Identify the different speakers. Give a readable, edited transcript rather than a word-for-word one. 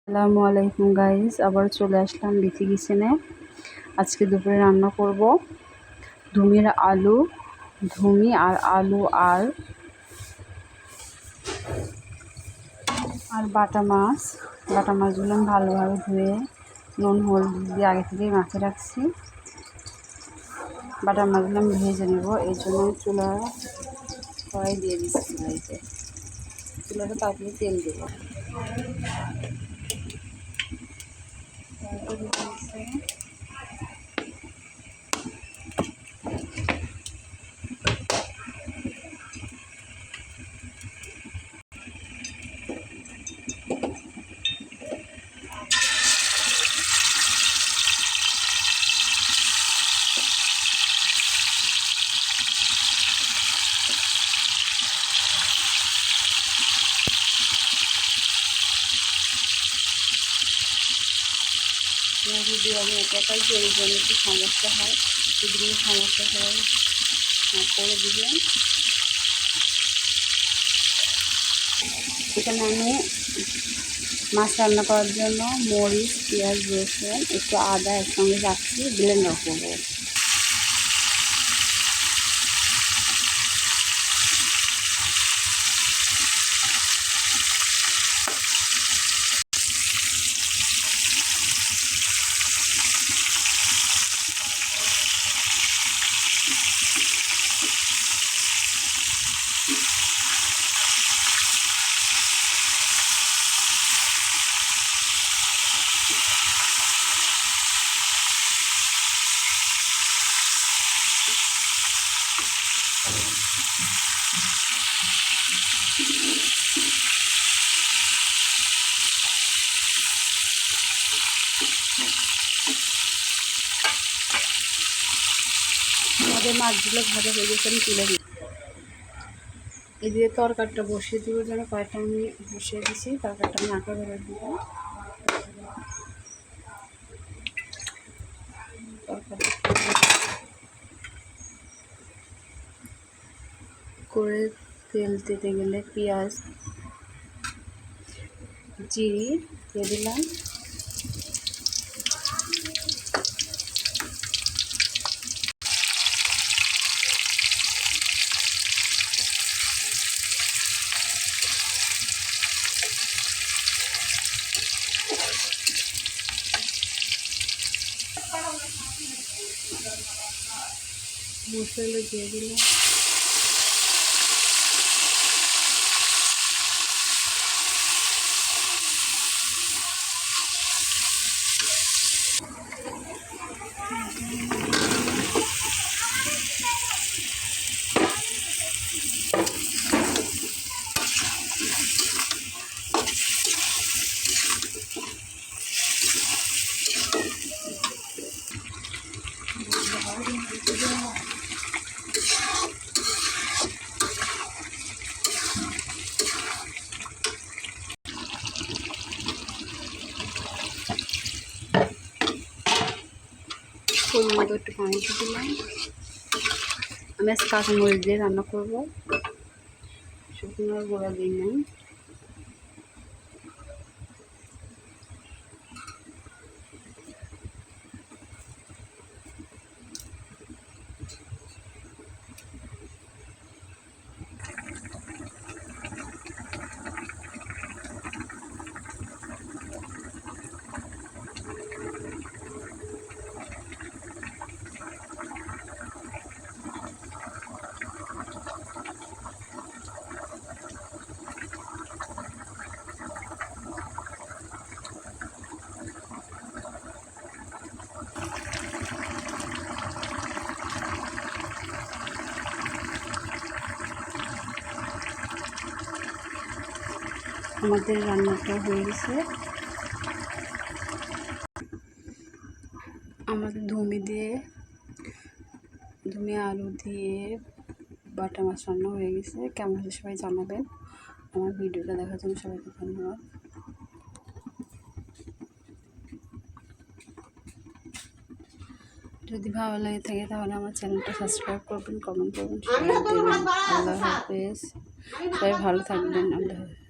Speaker 1: আসসালামু আলাইকুম গাইস, আবার চলে আসলাম বিথি কিচেনে। আজকে দুপুরে রান্না করব ধুমির আলু, ধুমি আর আলু আর বাটা মাছ। বাটা মাছগুলো আমি ভালোভাবে ধুয়ে নুন হলুদ দিয়ে আগে থেকেই মাছে রাখছি। বাটা মাছগুলো আমি ভেজে নেব, এই জন্য চুলা কড়াই দিয়ে দিচ্ছি। বাড়িতে চুলাটা তারপরে তেল দেবো। যদি আমি একাই করি জন্য একটু সমস্যা হয়, যদি সমস্যা হয় করে দিবেন। এখানে আমি মাছ রান্না করার জন্য মরিচ, পেঁয়াজ, রসুন, একটু আদা একসঙ্গে রাখছি, ব্লেন্ডার করবো। আমাদের মাছগুলো ভাজা হয়ে গেছে, আমি তুলে দিই। এদিকে তরকারিটা বসিয়ে দিব, যেন কয়েকটা আমি বসিয়ে দিচ্ছি। তরকারিটা আমি আঁকা ধরে দিব। তরকারি করে তেল দিতে গেলে পেঁয়াজ, জিরে দিয়ে দিলাম। মশলা দিয়ে দিলাম। পরিমাণ একটু পানি দিয়ে দিলাম। আমি আজ কাঁচামরিচ দিয়ে রান্না করবো, শুকনোর গুঁড়া দিই নাই। আমাদের রান্নাটা হয়ে গেছে। আমাদের ধুমি আলু দিয়ে বাটা মাছ রান্না হয়ে গেছে। কেমন হয়েছে সবাই জানাবেন। আমার ভিডিওটা দেখার জন্য সবাইকে ধন্যবাদ। যদি ভালো লাগে থাকে তাহলে আমার চ্যানেলটা সাবস্ক্রাইব করবেন, কমেন্ট করবেন, শেয়ার দেবেন। আল্লাহ হাফেজ, সবাই ভালো থাকবেন। আল্লাহ হাফেজ।